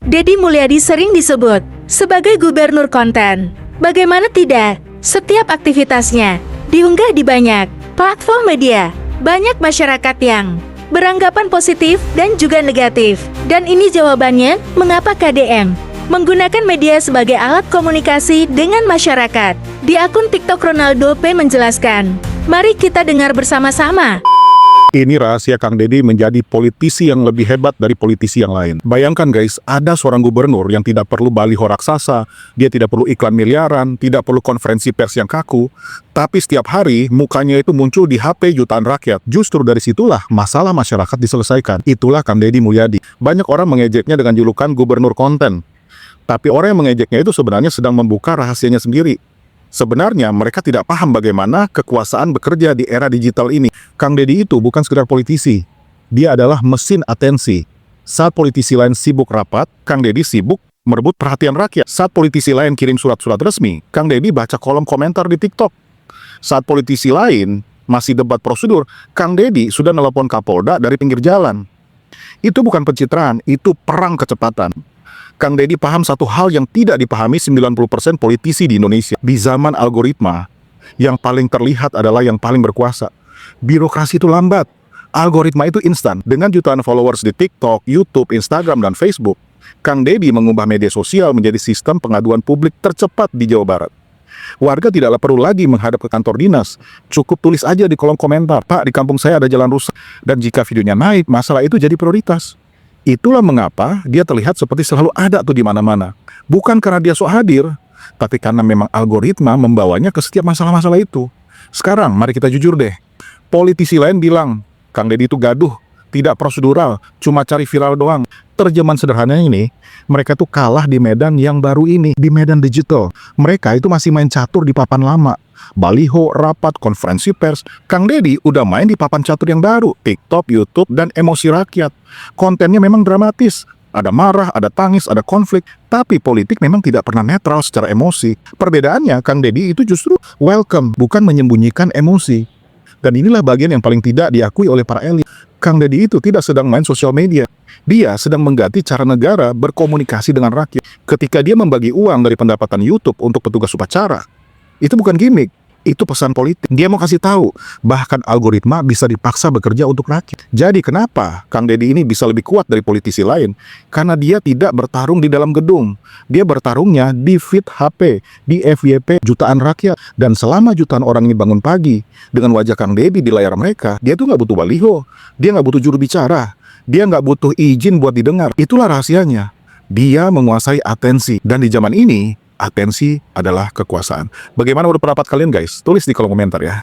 Deddy Mulyadi sering disebut sebagai gubernur konten. Bagaimana tidak? Setiap aktivitasnya diunggah di banyak platform media. Banyak masyarakat yang beranggapan positif dan juga negatif. Dan ini jawabannya mengapa KDM menggunakan media sebagai alat komunikasi dengan masyarakat. Di akun TikTok Ronaldo P menjelaskan, mari kita dengar bersama-sama. Ini rahasia Kang Deddy menjadi politisi yang lebih hebat dari politisi yang lain. Bayangkan guys, ada seorang gubernur yang tidak perlu baliho raksasa, dia tidak perlu iklan miliaran, tidak perlu konferensi pers yang kaku, tapi setiap hari mukanya itu muncul di HP jutaan rakyat. Justru dari situlah masalah masyarakat diselesaikan. Itulah Kang Deddy Mulyadi. Banyak orang mengejeknya dengan julukan gubernur konten. Tapi orang yang mengejeknya itu sebenarnya sedang membuka rahasianya sendiri. Sebenarnya mereka tidak paham bagaimana kekuasaan bekerja di era digital ini. Kang Deddy itu bukan sekedar politisi. Dia adalah mesin atensi. Saat politisi lain sibuk rapat, Kang Deddy sibuk merebut perhatian rakyat. Saat politisi lain kirim surat-surat resmi, Kang Deddy baca kolom komentar di TikTok. Saat politisi lain masih debat prosedur, Kang Deddy sudah nelpon Kapolda dari pinggir jalan. Itu bukan pencitraan, itu perang kecepatan. Kang Deddy paham satu hal yang tidak dipahami 90% politisi di Indonesia. Di zaman algoritma, yang paling terlihat adalah yang paling berkuasa. Birokrasi itu lambat, algoritma itu instan. Dengan jutaan followers di TikTok, YouTube, Instagram, dan Facebook, Kang Deddy mengubah media sosial menjadi sistem pengaduan publik tercepat di Jawa Barat. Warga tidaklah perlu lagi menghadap ke kantor dinas. Cukup tulis aja di kolom komentar, "Pak, di kampung saya ada jalan rusak." Dan jika videonya naik, masalah itu jadi prioritas. Itulah mengapa dia terlihat seperti selalu ada tuh di mana-mana. Bukan karena dia sok hadir, tapi karena memang algoritma membawanya ke setiap masalah-masalah itu. Sekarang, mari kita jujur deh. Politisi lain bilang, Kang Deddy itu gaduh, tidak prosedural, cuma cari viral doang. Terjemahan sederhananya ini, mereka tuh kalah di medan yang baru ini, di medan digital. Mereka itu masih main catur di papan lama. Baliho, rapat, konferensi pers. Kang Deddy udah main di papan catur yang baru, TikTok, YouTube, dan emosi rakyat. Kontennya memang dramatis. Ada marah, ada tangis, ada konflik. Tapi politik memang tidak pernah netral secara emosi. Perbedaannya, Kang Deddy itu justru welcome, bukan menyembunyikan emosi. Dan inilah bagian yang paling tidak diakui oleh para elit. Kang Deddy itu tidak sedang main sosial media. Dia sedang mengganti cara negara berkomunikasi dengan rakyat. Ketika dia membagi uang dari pendapatan YouTube untuk petugas upacara, itu bukan gimmick, itu pesan politik. Dia mau kasih tahu, bahkan algoritma bisa dipaksa bekerja untuk rakyat. Jadi kenapa Kang Deddy ini bisa lebih kuat dari politisi lain? Karena dia tidak bertarung di dalam gedung. Dia bertarungnya di feed HP, di FYP jutaan rakyat. Dan selama jutaan orang ini bangun pagi, dengan wajah Kang Deddy di layar mereka, dia tuh nggak butuh baliho, dia nggak butuh juru bicara, dia nggak butuh izin buat didengar. Itulah rahasianya. Dia menguasai atensi. Dan di zaman ini, atensi adalah kekuasaan. Bagaimana menurut pendapat kalian guys? Tulis di kolom komentar ya.